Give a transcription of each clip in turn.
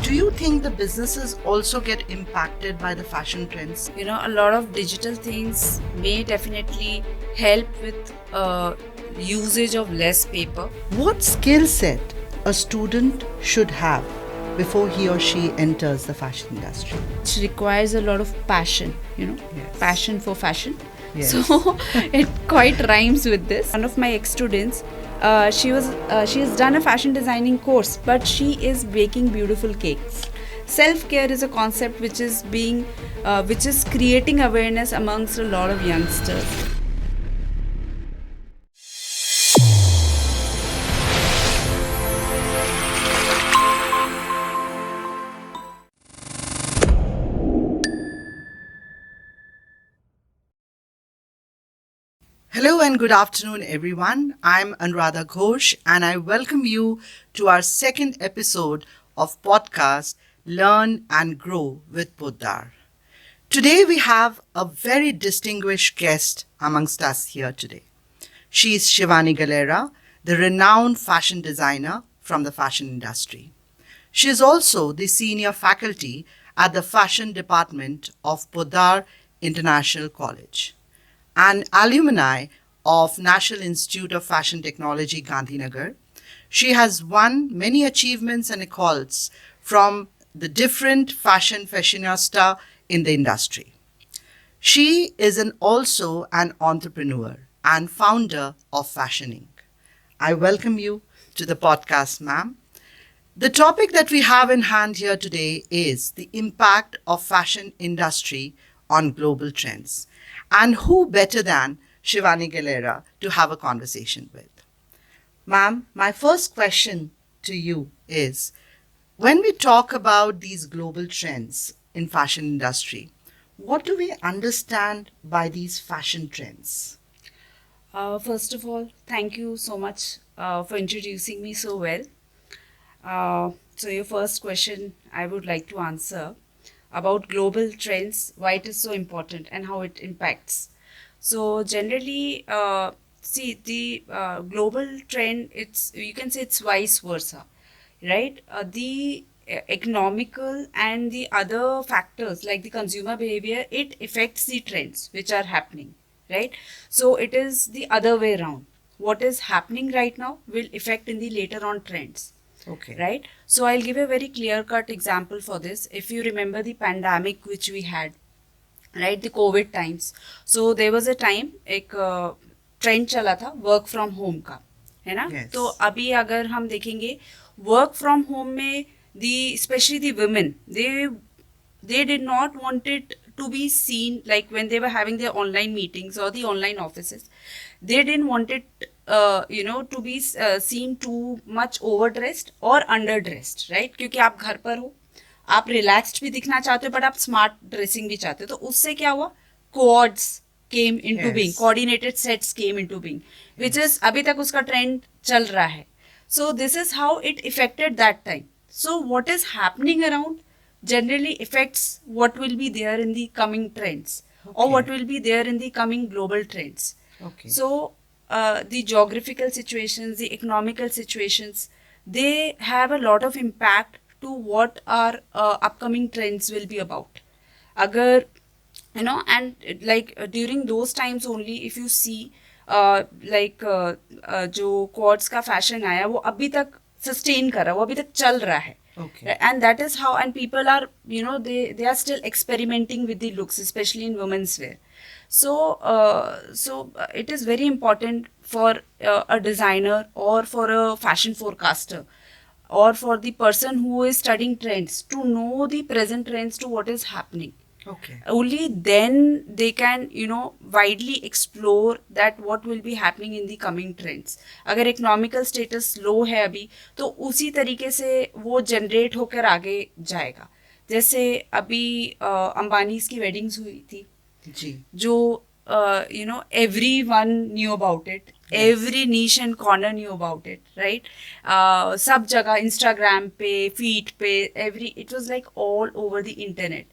do you think the businesses also get impacted by the fashion trends? A lot of digital things may definitely help with usage of less paper. What skill set a student should have before he or she enters the fashion industry? It requires a lot of passion, Yes. passion for fashion. Yes. So it quite rhymes with this. One of my ex-students, she has done a fashion designing course, but she is baking beautiful cakes. Self-care is a concept which is creating awareness amongst a lot of youngsters. Hello and good afternoon, everyone. I'm Anuradha Ghosh, and I welcome you to our second episode of podcast Learn and Grow with Poddar. Today we have a very distinguished guest amongst us here today. She is Shivani Galera, the renowned fashion designer from the fashion industry. She is also the senior faculty at the fashion department of Poddar International College, an alumni of National Institute of Fashion Technology, Gandhinagar. She has won many achievements and accolades from the different fashion fashionista in the industry. She is also an entrepreneur and founder of Fashion Inc. I welcome you to the podcast, ma'am. The topic that we have in hand here today is the impact of fashion industry on global trends. And who better than Shivani Galera to have a conversation with? Ma'am, my first question to you is, when we talk about these global trends in fashion industry, what do we understand by these fashion trends? First of all, thank you so much for introducing me so well. So your first question I would like to answer about global trends, why it is so important and how it impacts. So generally, see the global trend, you can say it's vice versa, right? The economical and the other factors like the consumer behavior, it affects the trends which are happening, right? So it is the other way around. What is happening right now will affect in the later on trends. Okay. Right? So I'll give a very clear cut example for this. If you remember the pandemic which we had, right, the COVID times. So there was a time एक trend चला था work from home का, है ना? Yes. तो अभी अगर हम देखेंगे वर्क फ्रॉम होम में the especially the women, they did not want it to be seen, like when they were having their online meetings or the online offices, they didn't want it to be seen too much overdressed or underdressed, right? क्योंकि आप घर पर हो, आप relaxed भी दिखना चाहते हो बट आप स्मार्ट ड्रेसिंग भी चाहते हो, तो उससे क्या हुआ, coords came into being, coordinated sets came into being, which is अभी तक उसका ट्रेंड चल रहा है. So this is how it affected that time. So what is happening around generally affects what will be there in the coming trends, or what will be there in the coming global trends. Okay. So the geographical situations, the economical situations, they have a lot of impact to what our upcoming trends will be about. Agar, and like during those times only, if you see जो quartz का fashion आया वो अभी तक sustain कर रहा है, वो अभी तक चल रहा है. Okay. And that is how, and people are, they are still experimenting with the looks, especially in women's wear. So it is very important for a designer or for a fashion forecaster or for the person who is studying trends to know the present trends to what is happening. Okay. Only then they can widely explore that what will be happening in the coming trends. अगर economical status low है अभी, तो उसी तरीके से वो generate होकर आगे जाएगा. जैसे अभी अंबानीज की weddings हुई थी जी. जो everyone knew about it. Yes. Every niche and corner knew about it, right? सब जगह Instagram पे, feed पे, it was like all over the internet.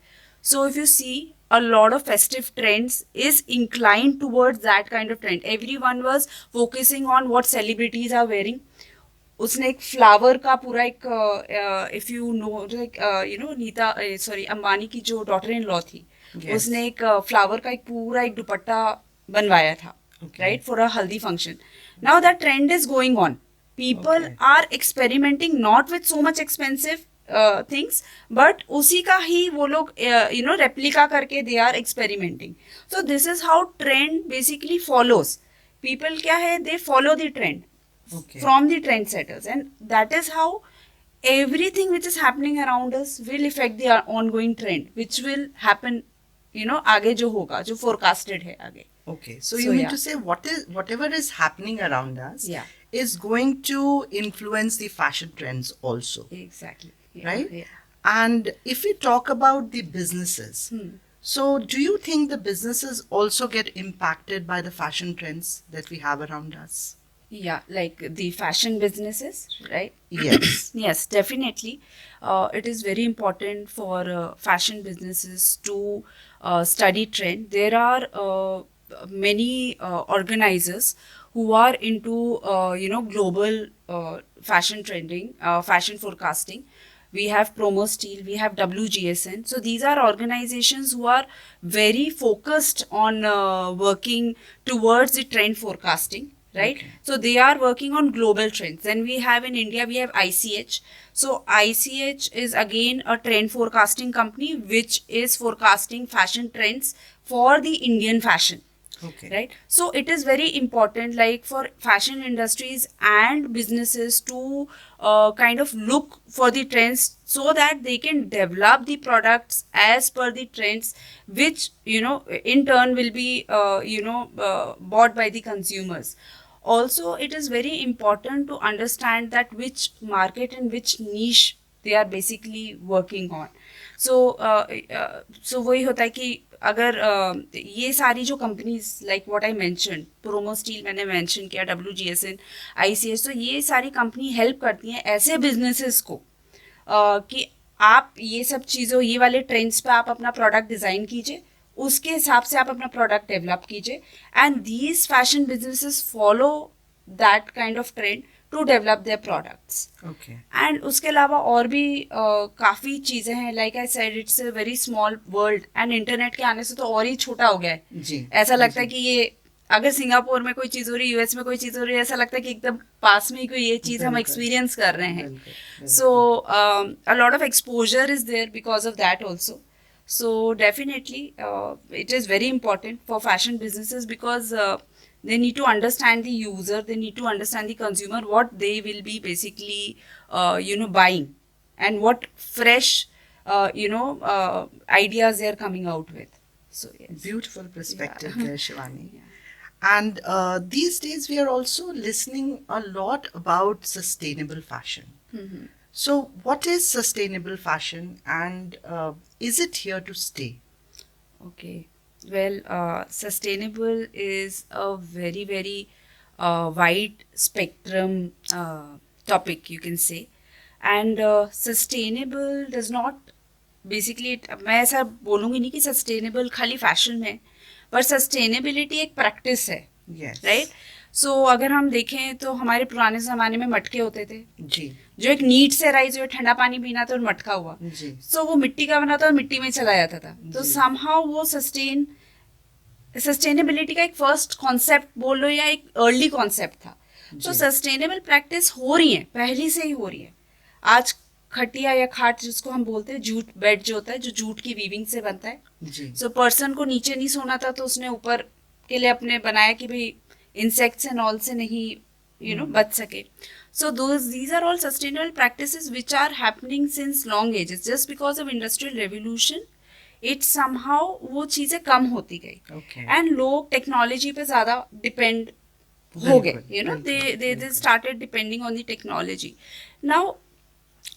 So if you see, a lot of festive trends is inclined towards that kind of trend. Everyone was focusing on what celebrities are wearing, उसने एक flower का पूरा एक if you know like Nita sorry Ambani की जो daughter in law थी, Yes. उसने एक फ्लावर का एक पूरा एक दुपट्टा बनवाया था, Okay. राइट, फॉर अ हल्दी function. Now that trend is going on. People Okay. are experimenting not with so much expensive things, but उसी का ही वो लोग replica करके they are experimenting. So this is how trend basically follows. People क्या है, they follow the trend Okay. from the trendsetters, and that is how everything which is happening around us will affect the ongoing trend, which will happen, आगे जो होगा, जो forecasted है आगे. Okay, so So, you mean yeah. to say whatever is happening around us Yeah. is going to influence the fashion trends also, Exactly. Yeah, right? yeah. And if we talk about the businesses, so do you think the businesses also get impacted by the fashion trends that we have around us? Yeah, like the fashion businesses, right? Yes. Yes, definitely. It is very important for fashion businesses to study trend. There are many organizers who are into global fashion trending, fashion forecasting. We have Promo Steel, we have WGSN. So these are organizations who are very focused on working towards the trend forecasting, right? Okay. So they are working on global trends. Then we have in India, we have ICH. So ICH is again a trend forecasting company which is forecasting fashion trends for the Indian fashion. Okay. Right, so it is very important, like for fashion industries and businesses to kind of look for the trends so that they can develop the products as per the trends, which in turn will be bought by the consumers. Also, it is very important to understand that which market and which niche they are basically working on. So वही होता है कि अगर ये सारी जो companies like what I mention, promo steel मैंने mention किया, WGSN, ICS, तो ये सारी कंपनी हेल्प करती हैं ऐसे बिजनेसेस को कि आप ये सब चीज़ों, ये वाले ट्रेंड्स पे आप अपना प्रोडक्ट डिज़ाइन कीजिए, उसके हिसाब से आप अपना प्रोडक्ट डेवलप कीजिए, and these fashion businesses follow that kind of trend to develop their products. Okay. And उसके अलावा और भी काफ़ी चीज़ें हैं. Like I said, it's a very small world, and internet के आने से तो और ही छोटा हो गया है. जी. ऐसा लगता है जी. कि ये अगर सिंगापुर में कोई चीज़ हो रही है, US में कोई चीज़ हो रही है, ऐसा लगता है कि एकदम पास में ही कोई ये चीज़ हम बिल्कुल. एक्सपीरियंस कर रहे हैं. बिल्कुल. So a lot of exposure is there because of that also. So definitely it is very important for fashion businesses because they need to understand the user, they need to understand the consumer, what they will be basically buying, and what fresh ideas they are coming out with. So yes. Beautiful perspective Yeah. there, Shivani. Yeah. And these days we are also listening a lot about sustainable fashion. Mhm. So, what is sustainable fashion, and is it here to stay? Okay. Well, sustainable is a very, very wide spectrum topic, you can say. And sustainable does not basically, मैं ऐसा बोलूँगी नहीं कि sustainable खाली fashion में, पर sustainability एक practice है, Yes. right? So अगर हम देखें तो हमारे पुराने ज़माने में मटके होते थे, जी. जो एक नीड से राइज हुए, ठंडा पानी पीना था और मटका हुआ, जी. सो वो मिट्टी का बना था और मिट्टी में चला जाता था. तो जी. समहाउ वो सस्टेनेबिलिटी का एक फर्स्ट कॉन्सेप्ट बोल लो या एक अर्ली कॉन्सेप्ट था. तो जी. सस्टेनेबल प्रैक्टिस हो रही है, पहले से ही हो रही है. आज खटिया या खाट जिसको हम बोलते हैं, जूट बेड जो होता है, जो जूट की वीविंग से बनता है. जी. सो पर्सन को नीचे नहीं सोना था तो उसने ऊपर के लिए अपने बनाया कि भाई इंसेक्ट्स एंड ऑल से नहीं बच सके. So these are all sustainable practices which are happening since long ages. Just because of industrial revolution, it somehow वो चीज़ें कम होती गई. Okay. And लोग टेक्नोलॉजी पे ज़्यादा डिपेंड हो गए. बिल्कुल, They बिल्कुल. started depending on the technology. Now,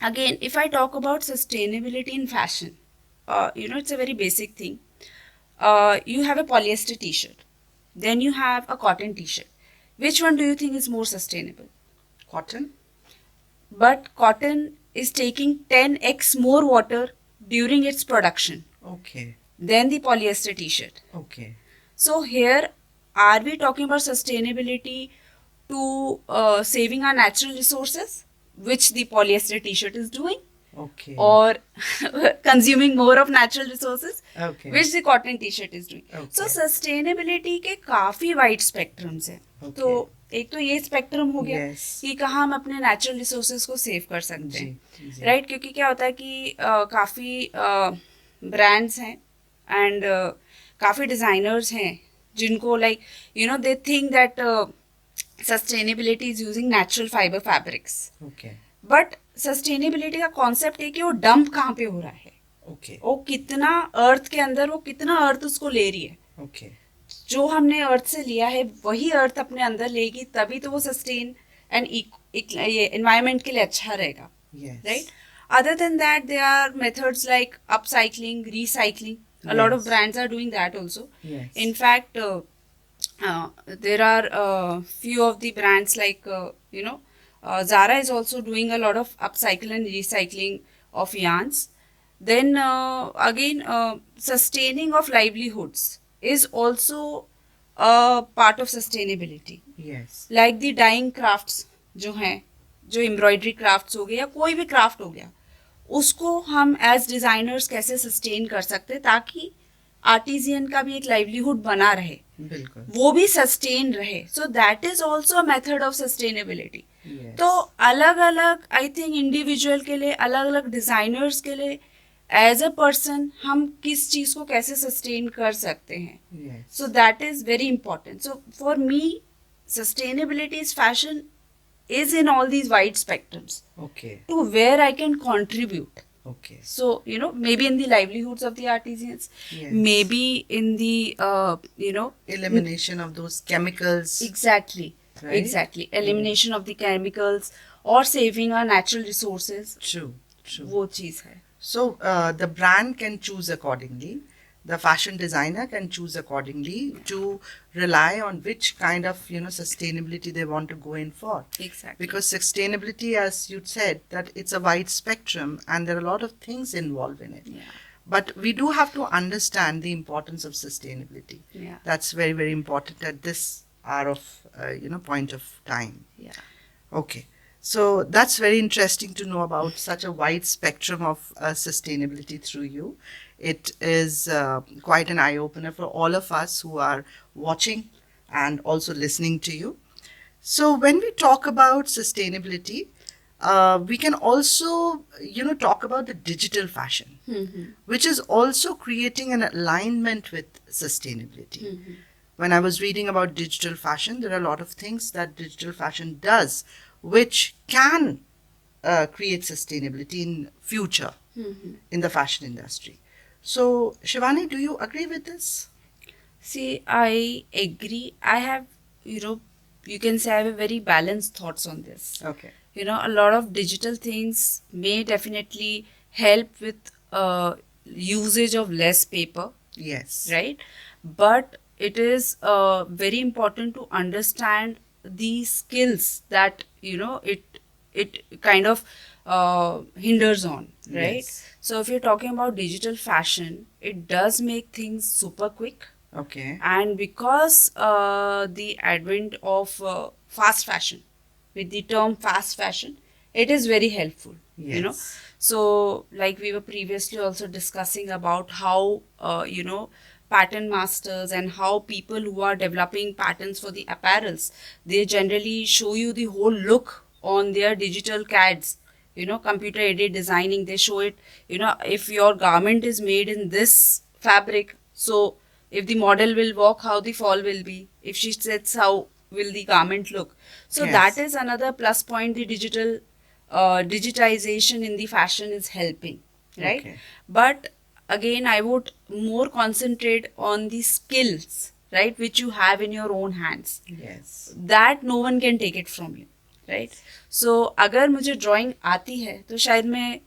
again, if I talk about sustainability in fashion, it's a very basic thing. You have a polyester t-shirt. Then you have a cotton t-shirt. Which one do you think is more sustainable? Cotton? But cotton is taking 10x more water during its production Okay. than the polyester t-shirt. Okay. So here, are we talking about sustainability to saving our natural resources, which the polyester t-shirt is doing, Okay. or consuming more of natural resources, Okay. which the cotton t-shirt is doing. Okay. So sustainability के काफी wide spectrums हैं. Okay. तो एक तो ये spectrum हो गया Yes. कि कहाँ हम अपने नेचुरल रिसोर्सेज को सेव कर सकते हैं, जी. राइट? क्योंकि क्या होता है कि काफ़ी ब्रांड्स हैं एंड काफ़ी डिज़ाइनर्स हैं जिनको like they think that sustainability is using natural fibre fabrics. Okay. But sustainability का कॉन्सेप्ट है कि वो डंप कहाँ पे हो रहा है, Okay. वो कितना अर्थ के अंदर, वो कितना अर्थ उसको ले रही है. Okay. जो हमने अर्थ से लिया है वही अर्थ अपने अंदर लेगी, तभी तो वो सस्टेन एंड ये एनवायरनमेंट के लिए अच्छा रहेगा, Yes. right? Other than that, there are methods like upcycling, recycling. A lot of Yes. brands are doing that also. Yes. In fact, there are few of the brands like Zara is also doing a lot of upcycle and recycling of yarns. Then again, sustaining of livelihoods is also a part of sustainability. Yes. Like the dyeing crafts जो हैं, जो embroidery crafts हो गए या कोई भी craft हो गया, उसको हम एज डिज़ाइनर्स कैसे सस्टेन कर सकते हैं ताकि आर्टिजियन का भी एक लाइवलीहुड बना रहे, बिल्कुल. वो भी सस्टेन रहे. So that is also a method of sustainability. Yes. तो अलग अलग आई थिंक इंडिविजुअल के लिए, अलग अलग डिज़ाइनर्स के लिए, एज अ पर्सन हम किस चीज़ को कैसे सस्टेन कर सकते हैं. Yes. So that is very important. So for me, sustainability is fashion is in all these wide spectrums Okay. to where I can contribute. Okay. So maybe in the livelihoods of the artisans, Yes. maybe in the Elimination of those chemicals. exactly, Right? exactly elimination of the chemicals or saving our natural resources. True. True. वो चीज़ है. So the brand can choose accordingly. The fashion designer can choose accordingly to rely on which kind of sustainability they want to go in for. Exactly. Because sustainability, as you said, that it's a wide spectrum and there are a lot of things involved in it. Yeah. But we do have to understand the importance of sustainability. Yeah. That's very, very important at this hour of point of time. Yeah. Okay. So that's very interesting to know about such a wide spectrum of sustainability through you. It is quite an eye-opener for all of us who are watching and also listening to you. So when we talk about sustainability, we can also, talk about the digital fashion, Mm-hmm. which is also creating an alignment with sustainability. Mm-hmm. When I was reading about digital fashion, there are a lot of things that digital fashion does which can create sustainability in future Mm-hmm. in the fashion industry. So, Shivani, do you agree with this? See, I agree. I have, you can say I have a very balanced thoughts on this. Okay. A lot of digital things may definitely help with usage of less paper, Yes. right? But it is very important to understand the skills that, it kind of hinders on, right? Yes. So if you're talking about digital fashion, it does make things super quick. Okay. And because the advent of fast fashion, with the term fast fashion, it is very helpful. Yes. So like we were previously also discussing about how pattern masters and how people who are developing patterns for the apparels, they generally show you the whole look on their digital CADs, computer aided designing. They show it, if your garment is made in this fabric, so if the model will walk, how the fall will be. If she sits, how will the garment look. So Yes. that is another plus point. The digitization in the fashion is helping, right? Okay. But again, I would more concentrate on the skills, right, which you have in your own hands. Yes. That no one can take it from you, right? So अगर मुझे drawing आती है तो शायद मैं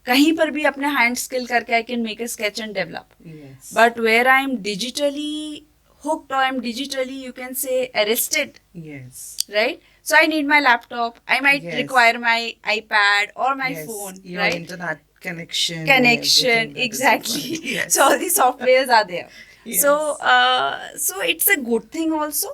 कहीं पर भी अपने hand skill करके I can make a sketch and develop. Yes. But where I am digitally hooked or I am digitally, you can say, arrested, Yes. right? So I need my laptop. I might Yes. require my iPad or my Yes. phone, Your right? internet connection. and Connection, everything that is exactly. required. Yes. So all the softwares are there. Yes. So so it's a good thing also,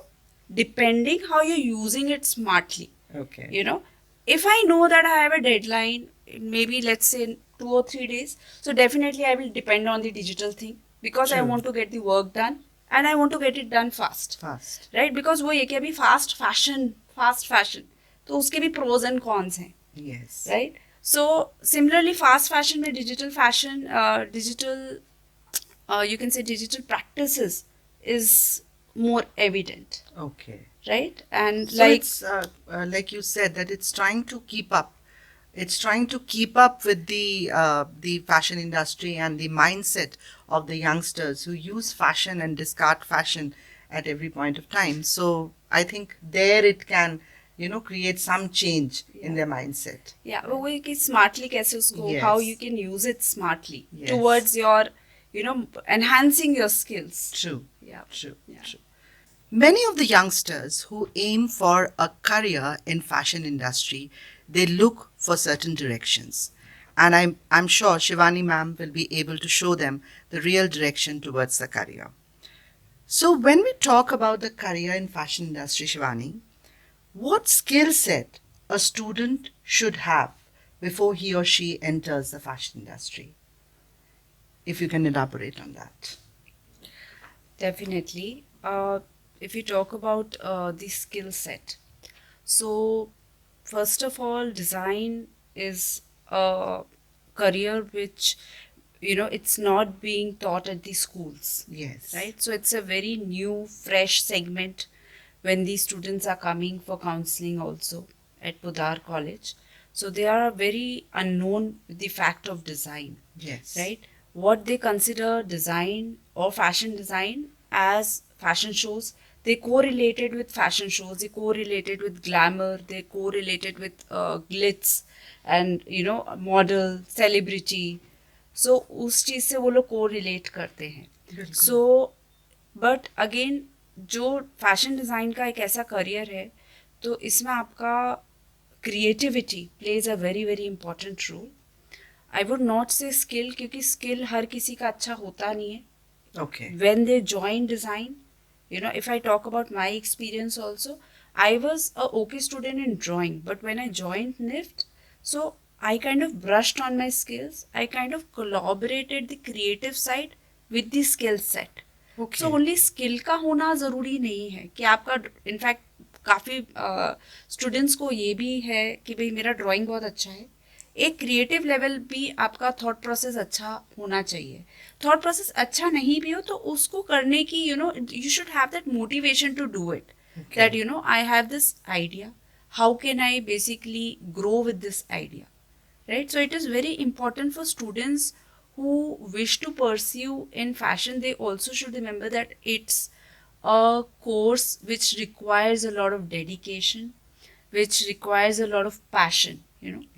depending how you're using it smartly. Okay. You know, if I know that I have a deadline, maybe let's say 2 or 3 days, so definitely I will depend on the digital thing because I True. want to get the work done and I want to get it done fast. Fast. Right because वो ये कि अभी fast fashion तो उसके भी pros and cons हैं Yes. Right so similarly fast fashion में digital fashion digital you can say digital practices is more evident Okay. Right and So like like you said, that it's trying to keep up. It's trying to keep up with the fashion industry and the mindset of the youngsters who use fashion and discard fashion at every point of time. So I think there it can, create some change in their mindset. या वो कि smartly कैसे उसको Yes. How you can use it smartly Yes. Towards your enhancing your skills True. या True. Yeah. True. Many of the youngsters who aim for a career in fashion industry, they look for certain directions. And I'm sure Shivani ma'am will be able to show them the real direction towards the career. So when we talk about the career in fashion industry, Shivani, what skill set a student should have before he or she enters the fashion industry? If you can elaborate on that. Definitely. If you talk about the skill set, so first of all, design is a career which, it's not being taught at the schools, Yes. right? So it's a very new, fresh segment when these students are coming for counseling also at Pudar College. So they are very unknown with the fact of design, Yes. right? What they consider design or fashion design as fashion shows, they correlated with fashion shows, they correlated with glamour, they correlated with glitz and model, celebrity. So उस चीज से वो लोग correlate करते हैं. बिल्कुल. So but again जो fashion design का एक ऐसा करियर है तो इसमें आपका creativity plays a very very important role. I would not say skill क्योंकि स्किल हर किसी का अच्छा होता नहीं है. Okay. When they join design, if I talk about my experience also, I was a okay student in drawing, but when I joined NIFT, so I kind of brushed on my skills. I kind of collaborated the creative side with the skill set. Okay. So only skill का होना ज़रूरी नहीं है कि आपका in fact काफ़ी students को ये भी है कि भाई मेरा ड्राइंग बहुत अच्छा है. एक क्रिएटिव लेवल भी आपका थॉट प्रोसेस अच्छा होना चाहिए. थॉट प्रोसेस अच्छा नहीं भी हो तो उसको करने की you should have that motivation to do it. That I have this idea, how can I basically grow with this idea, right? So it is very important for students who wish to pursue in fashion. They also should remember that it's a course which requires a lot of dedication, which requires a lot of passion,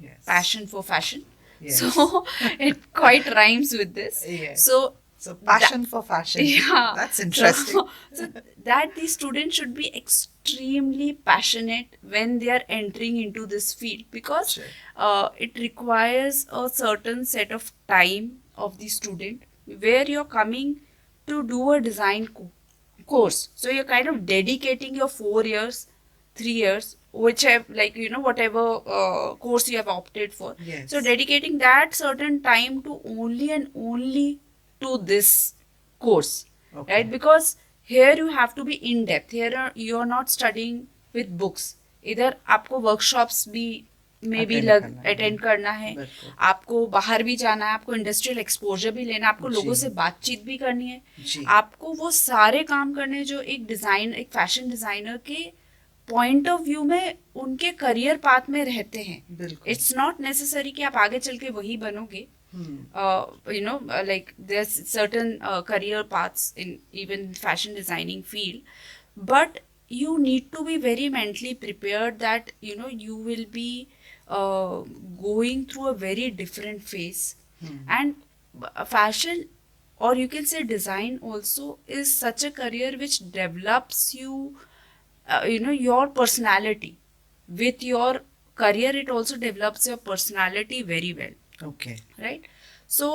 Yes. passion for fashion. Yes. So it quite rhymes with this. Yes. So So passion for fashion. yeah, That's interesting. So that the student should be extremely passionate when they are entering into this field because Sure. it requires a certain set of time of the student where you're coming to do a design course. So you're kind of dedicating your 4 years, 3 years, whichever, like whatever course you have opted for. Yes. So dedicating that certain time to only and only to this course, Okay. right? Because here you have to be in depth. Here you're not studying with books. इधर आपको workshops भी में भी attend करना है, बिल्कुल. आपको बाहर भी जाना है, आपको इंडस्ट्रियल एक्सपोजर भी लेना है, आपको जी. लोगों से बातचीत भी करनी है, जी. आपको वो सारे काम करने हैं जो एक फैशन डिजाइनर के पॉइंट ऑफ व्यू में उनके करियर पाथ में रहते हैं. बिल्कुल. इट्स नॉट नेसेसरी कि आप आगे चल के वही बनोगे. Like there's certain career paths in even fashion designing field, but you need to be very mentally prepared that you will be going through a very different phase. And fashion, or you can say design also, is such a career which develops you your personality. With your career it also develops your personality very well. Okay. Right? So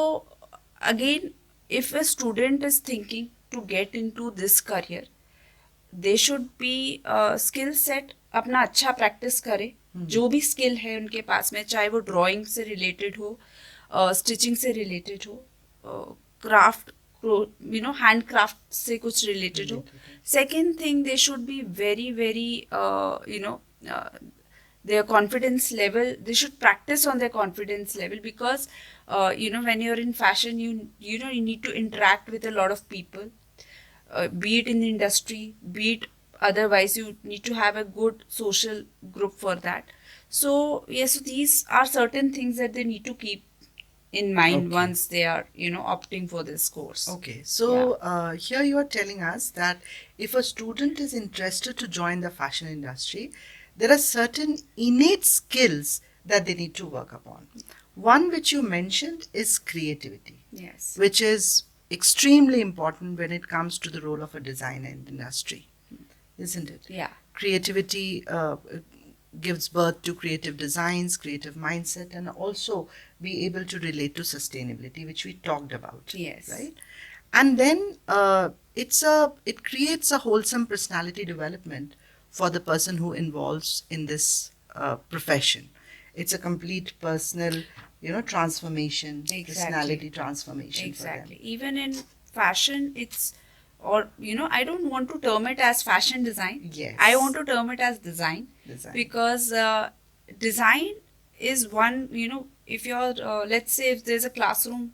again, if a student is thinking to get into this career, they should be skill set अपना अच्छा practice करे, जो भी skill है उनके पास में, चाहे वो ड्राइंग से रिलेटेड हो, स्टिचिंग से रिलेटेड हो, क्राफ्ट, हैंड क्राफ्ट से कुछ रिलेटेड हो. Second thing, they should be very very their confidence level, they should practice on their confidence level, because when you're in fashion, you need to interact with a lot of people, be it in the industry, be it otherwise. You need to have a good social group for that. So yes, so these are certain things that they need to keep in mind Okay. once they are opting for this course. Okay, so here you are telling us that if a student is interested to join the fashion industry, there are certain innate skills that they need to work upon. One which you mentioned is creativity, Yes. which is extremely important when it comes to the role of a designer in the industry, isn't it? Yeah. Creativity gives birth to creative designs, creative mindset, and also be able to relate to sustainability, which we talked about. Yes. Right? And then it creates a wholesome personality development for the person who involves in this profession. It's a complete personal, transformation, Exactly. personality transformation Exactly. for them. Even in fashion, it's, or I don't want to term it as fashion design. Yes. I want to term it as design. Design. Because design is one, if you're, let's say if there's a classroom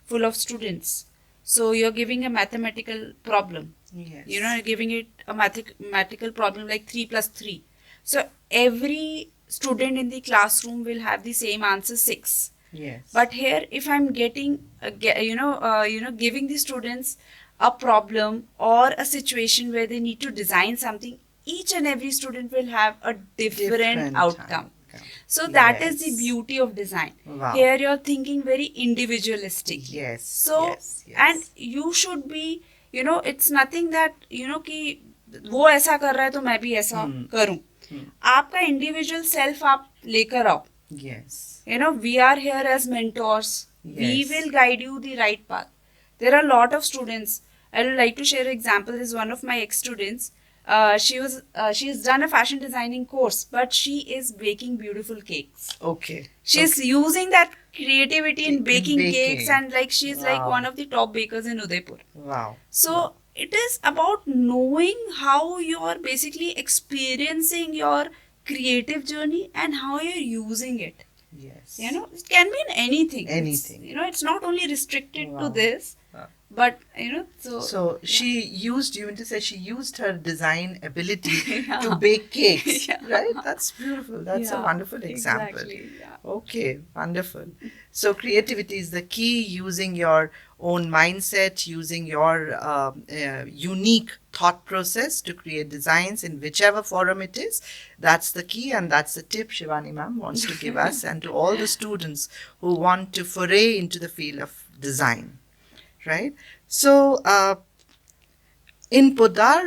full of students, so you're giving a mathematical problem. Yes. You're giving it a mathematical problem like 3 plus 3. So every student in the classroom will have the same answer, 6. Yes. But here, if I'm getting, giving the students a problem or a situation where they need to design something, each and every student will have a different outcome. So that is the Yes. beauty of design. Wow. Here you're thinking very individualistic. Yes. So, yes. and you should be, it's nothing that, कि वो ऐसा कर रहा है तो मैं भी ऐसा करूं. आपका इंडिविजुअल सेल्फ आप लेकर आओ. Yes. We are here as mentors. We Yes. will guide you the right path. There are a lot of students. I would like to share an example. This is one of my ex-students. She has done a fashion designing course, but she is baking beautiful cakes. Okay. She's using that creativity in baking baking. cakes, and like she's like Wow. one of the top bakers in Udaipur. Wow. So it is about knowing how you are basically experiencing your creative journey and how you're using it. Yes. It can be in anything. Anything. It's not only restricted Wow. to this, Wow. but So she used, you mean to say she used her design ability Yeah. to bake cakes, Yeah. right? That's beautiful. That's a Yeah, wonderful example. Exactly. Yeah. Okay, wonderful. So creativity is the key, using your own mindset, using your unique thought process to create designs in whichever forum it is. That's the key, and that's the tip Shivani ma'am wants to give us and to all the students who want to foray into the field of design, right? So in Podar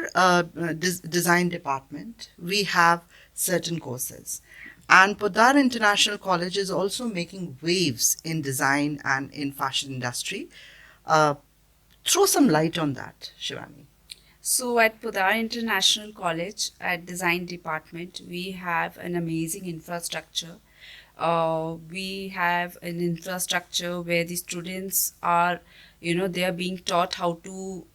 Design Department, we have certain courses. And Podar International College is also making waves in design and in fashion industry. Throw some light on that, Shivani. So at Podar International College, at Design Department, we have an amazing infrastructure. We have an infrastructure where the students are, they are being taught how to,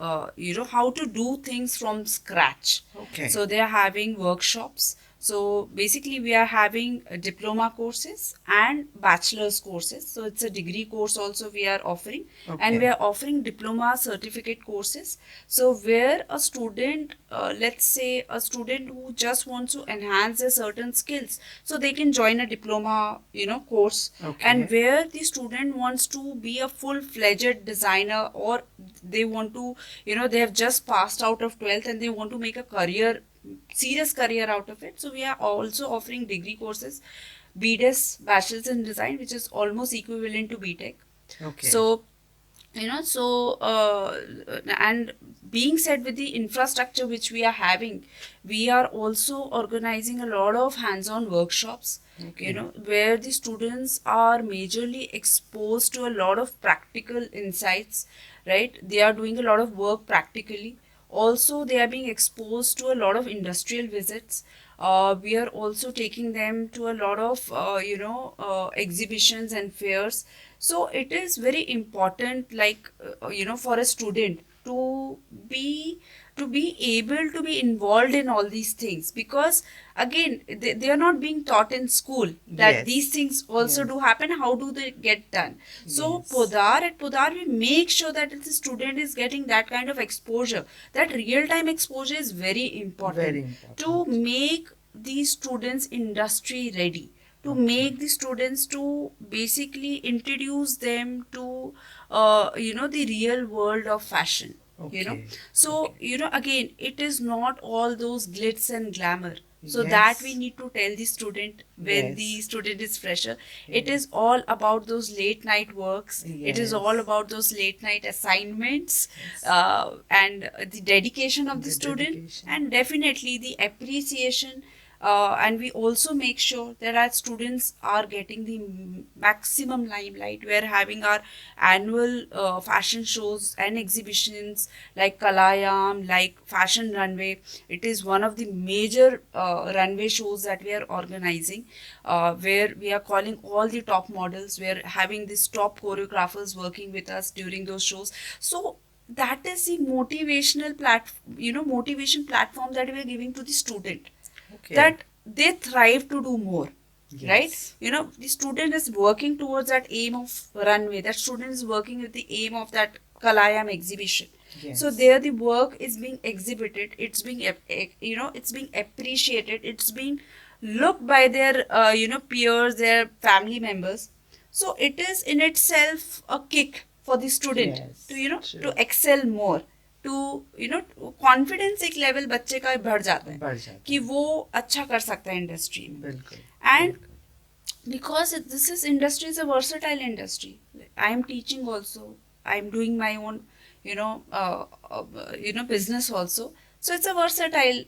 how to do things from scratch. Okay. So they are having workshops. So basically we are having diploma courses and bachelor's courses. So it's a degree course also we are offering. And we are offering diploma certificate courses. So where a student, let's say a student who just wants to enhance their certain skills, so they can join a diploma, course. Okay. And where the student wants to be a full-fledged designer, or they want to, they have just passed out of 12th and they want to make a serious career out of it. So we are also offering degree courses, BDes, Bachelor's in Design, which is almost equivalent to BTech. Okay. So, and being said, with the infrastructure which we are having, we are also organizing a lot of hands-on workshops, Okay. where the students are majorly exposed to a lot of practical insights, right? They are doing a lot of work practically. Also they are being exposed to a lot of industrial visits. We are also taking them to a lot of exhibitions and fairs. So it is very important, like for a student to be able to be involved in all these things, because again they are not being taught in school that Yes. these things also Yes. do happen. How do they get done? So Yes. at Podar we make sure that the student is getting that kind of exposure. That real time exposure is very important, Very important. to make these students industry ready, to Okay. make the students, to basically introduce them to the real world of fashion. Okay. So Okay. again, it is not all those glitz and glamour. So Yes. that we need to tell the student when Yes. the student is fresher. It Yes. is all about those late night works. It is all Yes. about those late night assignments, Yes. and the dedication of the The student, dedication. and definitely the appreciation. And we also make sure that our students are getting the maximum limelight. We are having our annual fashion shows and exhibitions like Kalayam, like Fashion Runway. It is one of the major runway shows that we are organizing, where we are calling all the top models. We are having these top choreographers working with us during those shows. So that is the motivation platform that we are giving to the student, Okay. that they thrive to do more. Yes. Right? The student is working towards that aim of runway. That student is working with the aim of that Kalayam exhibition. Yes. So there the work is being exhibited. It's being it's being appreciated. It's being looked by their peers, their family members. So it is in itself a kick for the student Yes, to true. to excel more, to confidence एक level बच्चे का बढ़ जाता है बढ़ जाता कि है। वो अच्छा कर सकता है इंडस्ट्री में. बिल्कुल. And because this is industry is a versatile industry. I am teaching also. I am doing my own business also. So it's a versatile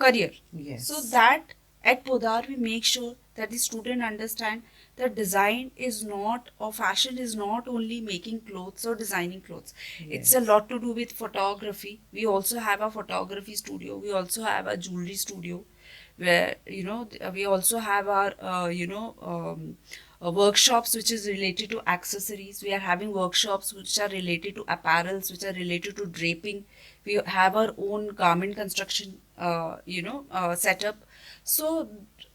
career. Yes. So that at Podar we make sure that the student understand that design is not, or fashion is not only making clothes or designing clothes. It's a Yes. lot to do with photography. We also have a photography studio. We also have a jewelry studio, where we also have our workshops which is related to accessories. We are having workshops which are related to apparels, which are related to draping. We have our own garment construction setup. So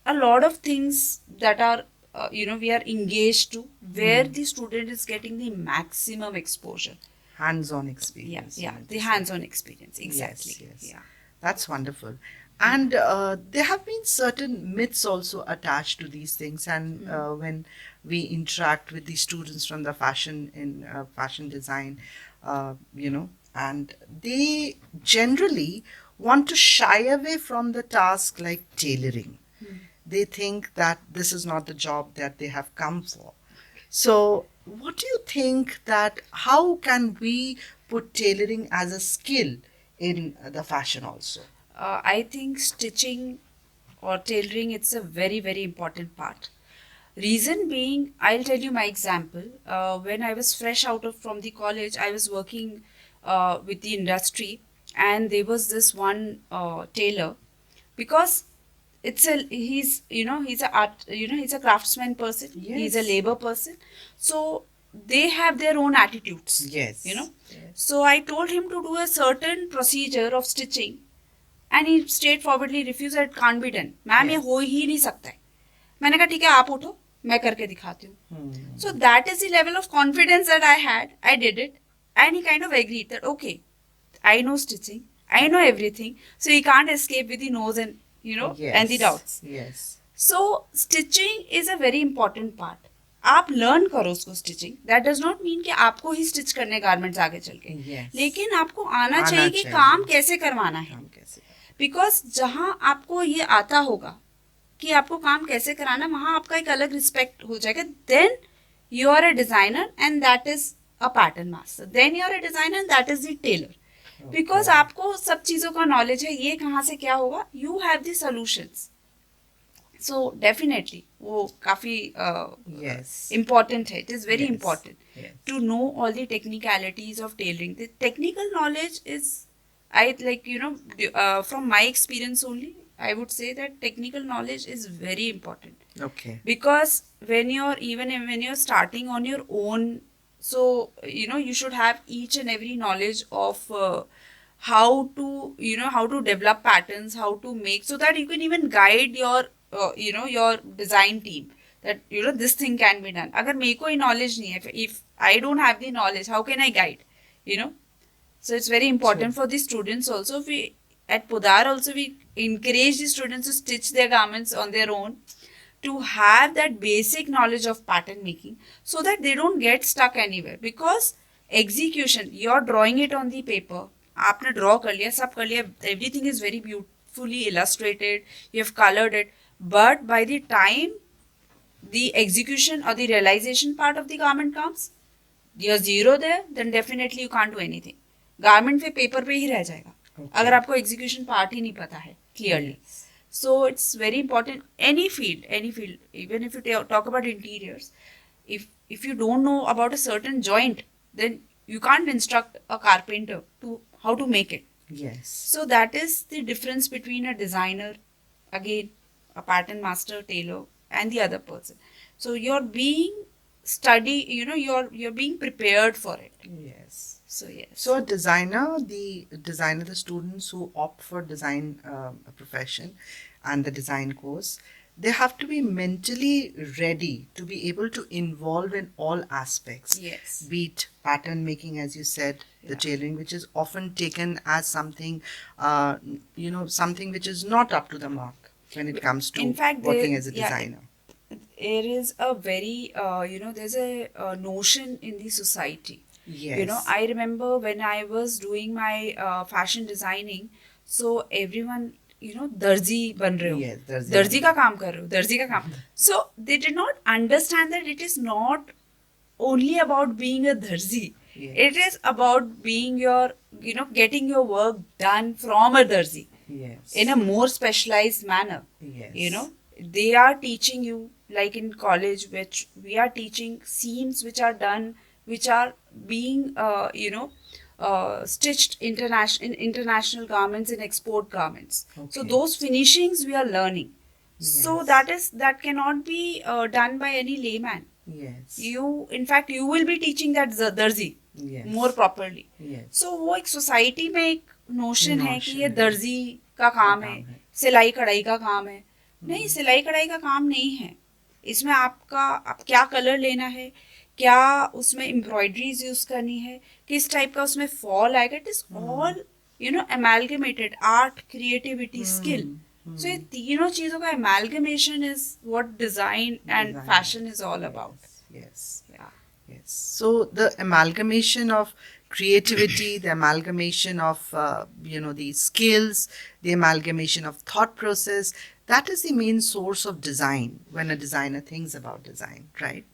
a lot of things that are we are engaged to, where the student is getting the maximum exposure. Hands-on experience. Yeah, you meant the to say. hands-on experience, exactly. Yes, yes. Yeah. That's wonderful. And there have been certain myths also attached to these things. And when we interact with the students from the fashion design, and they generally want to shy away from the task like tailoring. They think that this is not the job that they have come for. So, what do you think that how can we put tailoring as a skill in the fashion also? I think stitching or tailoring, it's a very, very important part. Reason being, I'll tell you my example. When I was fresh out of from the college, I was working with the industry, and there was this one tailor, because he's a art, he's a craftsman person. He's a Yes. labor person. So they have their own attitudes. Yes. Yes. Yes. So I told him to do a certain procedure of stitching, and he straightforwardly refused that it can't be done. Ma'am ये Yes. हो ही नहीं सकता है. मैंने कहा ठीक है आप उठो, मैं करके दिखाती हूँ. Hmm. So that is the level of confidence that I had. I did it, and he kind of agreed that okay, I know stitching, I know everything, so he can't escape with the no's and and the Yes. doubts. Yes. So stitching is a very important part. आप learn करो उसको stitching. That does not mean कि आपको ही stitch करने garments आगे चल के. Yes. लेकिन आपको आना आना चाहिए कि चाहिए. काम कैसे करवाना है. काम कैसे? बिकॉज जहाँ आपको ये आता होगा कि आपको काम कैसे कराना, वहाँ आपका एक अलग रिस्पेक्ट हो जाएगा. Then you are a designer and that is a pattern master. Then you are a designer and that is the tailor. Because आपको सब चीज़ों का नॉलेज है, ये कहाँ से क्या होगा. You have the solutions. So definitely वो काफी Yes. important है. It is very Yes. important Yes. to know all the technicalities of tailoring. The technical knowledge is, I like, from my experience only, I would say that technical knowledge is very important, Okay. because when you're starting on your own, so you should have each and every knowledge of how to how to develop patterns, how to make, so that you can even guide your your design team, that this thing can be done. Agar मेरे को ही knowledge नहीं है, if I don't have the knowledge, how can I guide, you know so it's very important Sure. for the students also. We at Pudar also, we encourage the students to stitch their garments on their own, to have that basic knowledge of pattern making, so that they don't get stuck anywhere. Because execution, you're drawing it on the paper, आपने draw कर लिया, सब कर लिया, everything is very beautifully illustrated, you have colored it, but by the time the execution or the realization part of the garment comes, you're zero there, then definitely you can't do anything. Garment पे paper पे ही रह जाएगा, Okay. अगर आपको execution part ही नहीं पता है clearly. Yes. So it's very important. Any field, even if you talk about interiors, if you don't know about a certain joint, then you can't instruct a carpenter to how to make it. Yes. So that is the difference between a designer, again, a pattern master, tailor, and the other person. So you're being you're being prepared for it. Yes. So yes. So a designer, the students who opt for design profession and the design course, they have to be mentally ready to be able to involve in all aspects. Yes. Be it pattern making, as you said, the Yeah. tailoring, which is often taken as something, something which is not up to the mark when it comes to In fact, working as a yeah, designer. there is a very there's a notion in the society. Yes. I remember when I was doing my fashion designing, so everyone, दर्जी बन रहे हो, Yes, दर्जी दर्जी का काम कर रहे हो, दर्जी का काम. So they did not understand that it is not only about being a darzi. Yes. It is about being your, getting your work done from a darzi Yes. in a more specialized manner. Yes. They are teaching you, like in college, which we are teaching seams which are done, which are being stitched in international garments and export garments. So Okay. those finishings we are learning. So Yes. that cannot be done by any layman. Yes. In fact, you will be teaching that darzi Yes. more properly. Yes. So वो एक society में एक notion है कि Notion ये है। दर्जी का काम है, काम है। सिलाई कढ़ाई का काम है. नहीं, सिलाई कढ़ाई का काम नहीं है. इसमें आप क्या कलर लेना है, क्या उसमें एम्ब्रॉयडरीज यूज करनी है, किस टाइप का उसमें फॉल आएगा. It is all amalgamated art, creativity, skill. So ये तीनों चीजों का amalgamation is what design and Design. fashion is all about. Yes. Yeah. Yes. So the amalgamation of creativity, the amalgamation of the skills, the amalgamation of thought process, that is the main source of design when a designer thinks about design, right?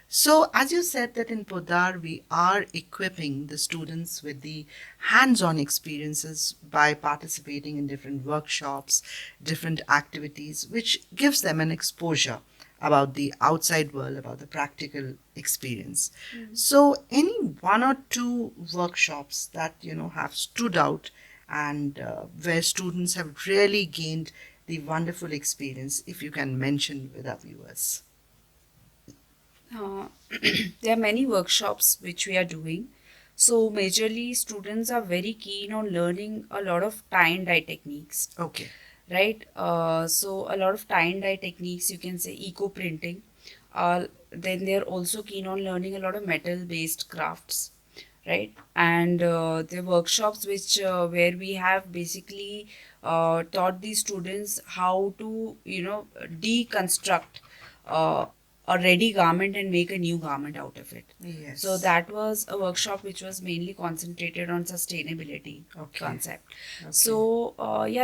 So, as you said that in Podar, we are equipping the students with the hands-on experiences by participating in different workshops, different activities, which gives them an exposure about the outside world, about the practical experience. So, any one or two workshops that have stood out and where students have really gained the wonderful experience, if you can mention with our viewers. There are many workshops which we are doing. So majorly students are very keen on learning a lot of tie and dye techniques, Okay. right? So a lot of tie and dye techniques, you can say eco printing. Then they're also keen on learning a lot of metal based crafts, right? And the workshops which where we have basically taught the students how to deconstruct a ready garment and make a new garment out of it. Yes. So that was a workshop which was mainly concentrated on sustainability Okay. concept. Okay. So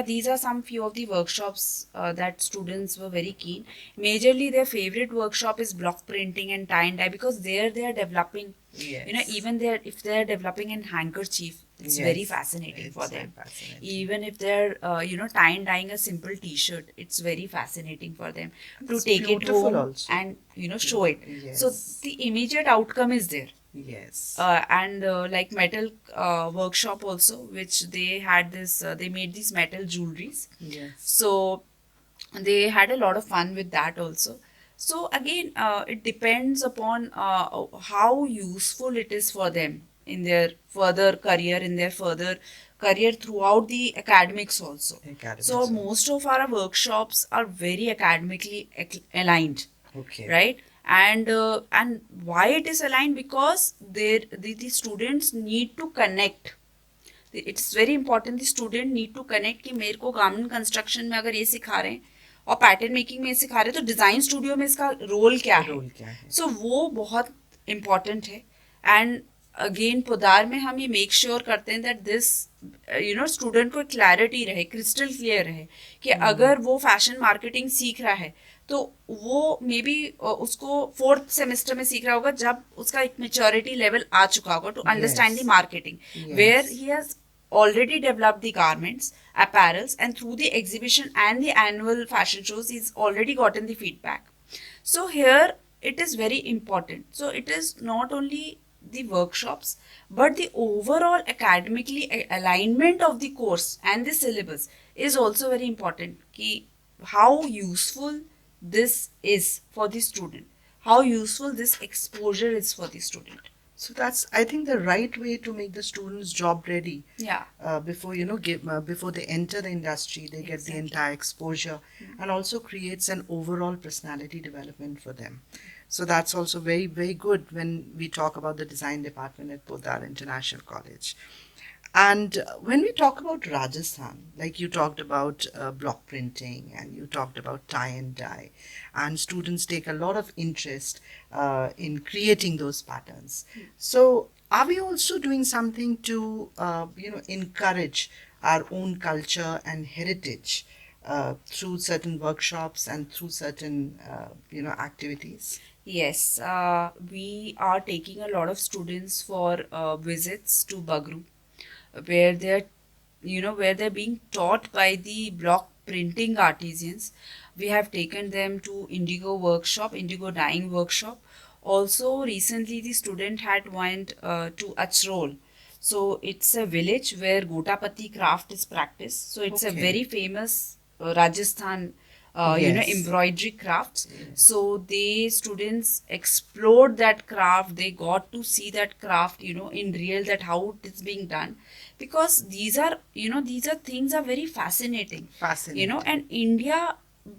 these are some few of the workshops that students were very keen. Majorly their favorite workshop is block printing and tie and dye, because there they are developing, Yes. even if they are developing an handkerchief, It's very Yes, fascinating for it's very them. fascinating. Even if they're, tie and dyeing a simple T-shirt, it's very fascinating for them to It's take it beautiful home also. and show it. So Yes. the immediate outcome is there. Yes. And like metal workshop also, which they had this, they made these metal jewelries. Yes. So they had a lot of fun with that also. So again, it depends upon how useful it is for them in their further career, throughout the academics also. Academics So also. most of our workshops are very academically aligned, Okay. right? And why it is aligned? Because the students need to connect. It's very important the student need to connect कि मेरे को garment construction में अगर ये सिखा रहे हैं और पैटर्न मेकिंग में ये सिखा रहे हैं तो डिज़ाइन स्टूडियो में इसका रोल क्या है. रोल क्या है? सो वो बहुत इम्पॉर्टेंट है. एंड अगेन पोदार में हम ये मेक श्योर करते हैं दैट दिस स्टूडेंट को क्लैरिटी रहे, क्रिस्टल क्लियर रहे कि अगर वो फैशन मार्केटिंग सीख रहा है तो वो मे बी उसको 4th सेमेस्टर में सीख रहा होगा जब उसका एक मेच्योरिटी लेवल आ चुका होगा to understand the marketing, where he has already developed the garments, apparels, and through the exhibition and the annual fashion shows, he's already gotten the feedback. So here it is very important. So it is not only the workshops, but the overall academically alignment of the course and the syllabus is also very important. Ki how useful this is for the student, how useful this exposure is for the student. So that's, I think, the right way to make the students job ready. Yeah. Before before they enter the industry, they get the Exactly. entire exposure, and also creates an overall personality development for them. So that's also very, very good when we talk about the design department at Podar International College. And when we talk about Rajasthan, like you talked about block printing and you talked about tie and dye, and students take a lot of interest in creating those patterns. So, are we also doing something to, encourage our own culture and heritage through certain workshops and through certain, activities? Yes, we are taking a lot of students for visits to Bagru, where they're being taught by the block printing artisans. We have taken them to indigo dyeing workshop. Also recently the student had went to Achrol. So it's a village where Gotapati craft is practiced. So it's a Okay. very famous Rajasthan Yes. embroidery crafts. So the students explored that craft, they got to see that craft in real, that how it is being done, because these are things are very fascinating. Fascinating. And India,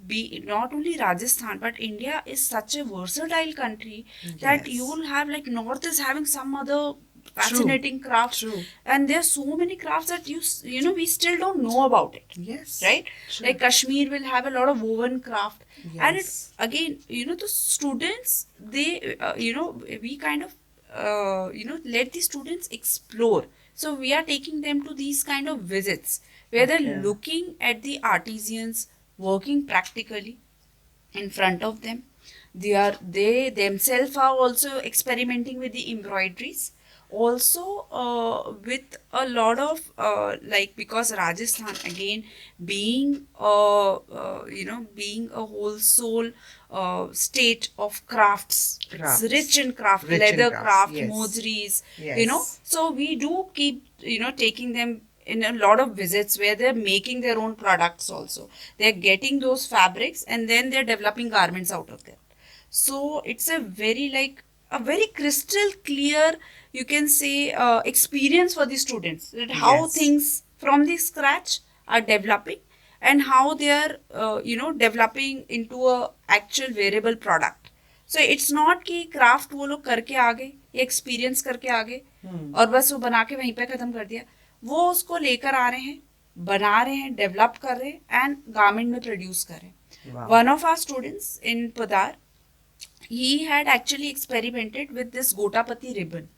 be not only Rajasthan, but India is such a versatile country that Yes. you will have, like, north is having some other fascinating crafts, True. and there are so many crafts that we still don't know about it, Yes. right? True. Like Kashmir will have a lot of woven craft, and it Yes. again, the students, they we kind of let the students explore. So we are taking them to these kind of visits where Okay. they're looking at the artisans working practically in front of them. They themselves are also experimenting with the embroideries, also with a lot of like, because Rajasthan again being being a whole soul state of crafts. Crafts. It's rich in craft, Rich in leather crafts, craft, yes. mojeries, Yes. so we do keep taking them in a lot of visits where they're making their own products also. They're getting those fabrics and then they're developing garments out of them. So it's a very crystal clear, you can say, experience for the students, that how Yes. things from the scratch are developing and how they are developing into a actual wearable product. So it's not कि craft वो लोग करके आ गए या experience करके आ गए और बस वो बना के वहीं पे खत्म कर दिया. वो उसको लेकर आ रहे हैं, बना रहे हैं, डेवलप कर रहे हैं एंड गारमेंट में प्रोड्यूस कर रहे हैं. Wow. One of our students in Padar, he had actually experimented with this Gotapati ribbon.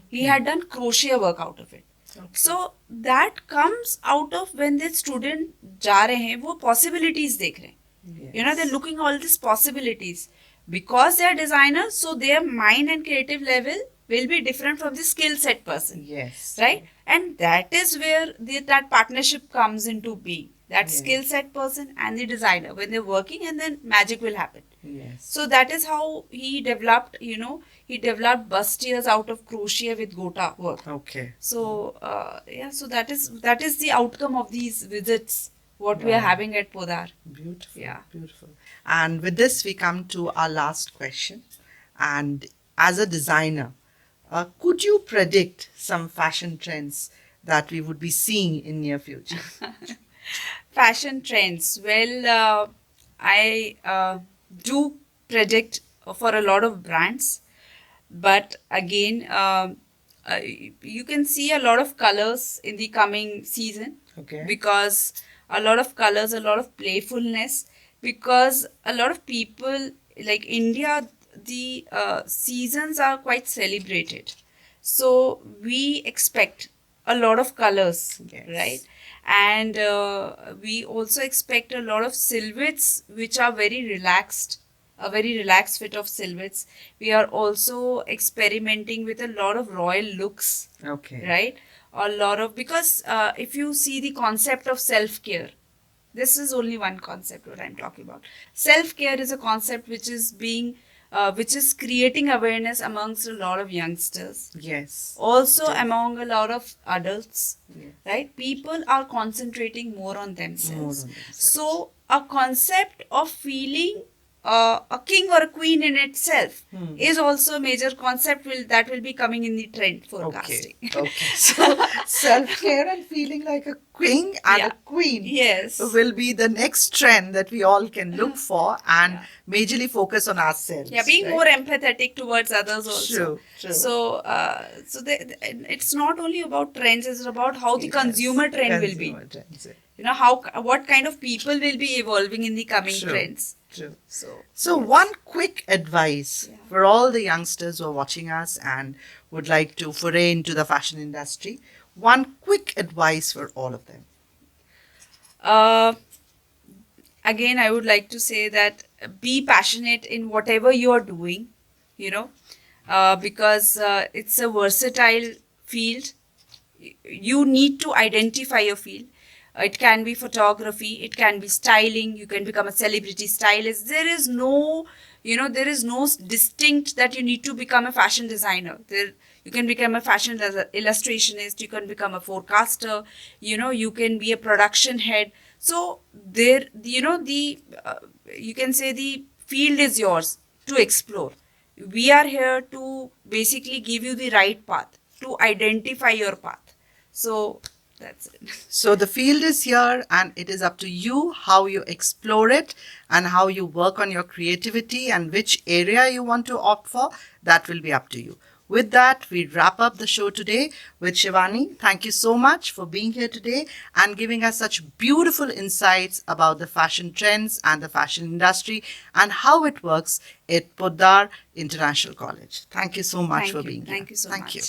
He had done crochet work out of it. Okay. So that comes out of when the student जा रहे हैं, वो possibilities देख रहे हैं. Yes. They're looking all these possibilities. Because they are designers, so their mind and creative level will be different from the skill set person. Yes. Right? And that is where that partnership comes into being. That Yes. skill set person and the designer, when they're working, and then magic will happen. Yes. So that is how he developed, he developed bustiers out of crochet with Gota work. Okay. So so that is the outcome of these visits, what we are Wow. having at Podar. Beautiful. Yeah. Beautiful. And with this, we come to our last question. And as a designer, could you predict some fashion trends that we would be seeing in near future? Fashion trends. Well, I do predict for a lot of brands, but again, you can see a lot of colors in the coming season, Okay. because a lot of colors, a lot of playfulness, because a lot of people like India, the seasons are quite celebrated. So we expect a lot of colors, Yes. right? And we also expect a lot of silhouettes which are very relaxed, a very relaxed fit of silhouettes. We are also experimenting with a lot of royal looks, Okay. right? A lot of, because if you see the concept of self-care, this is only one concept what I'm talking about. Self-care is a concept which is which is creating awareness amongst a lot of youngsters, Yes. also Yes. among a lot of adults, Yes. right? People are concentrating more on themselves. More on themselves. So a concept of feeling a king or a queen in itself Hmm. is also a major concept that will be coming in the trend Okay. forecasting. Okay. So self-care and feeling like a king and Yeah. a queen Yes. will be the next trend that we all can look for and Yeah. majorly focus on ourselves. Yeah, being right? more empathetic towards others also. True, true. So, it's not only about trends; it's about how the consumer trend will be. Consumer trends, yeah. What kind of people will be evolving in the coming True. trends. True. So, So, yes. one quick advice Yeah. for all the youngsters who are watching us and would like to foray into the fashion industry. One quick advice for all of them. Uh, again, I would like to say that be passionate in whatever you are doing, because it's a versatile field. You need to identify your field. It can be photography, it can be styling, you can become a celebrity stylist. There is no distinct that you need to become a fashion designer. You can become a fashion illustrationist, you can become a forecaster, you can be a production head. So you can say the field is yours to explore. We are here to basically give you the right path, to identify your path. So that's it. So the field is here and it is up to you how you explore it and how you work on your creativity and which area you want to opt for. That will be up to you. With that, we wrap up the show today with Shivani. Thank you so much for being here today and giving us such beautiful insights about the fashion trends and the fashion industry and how it works at Poddar International College. Thank you so much Thank for you. being here. Thank you so much. You.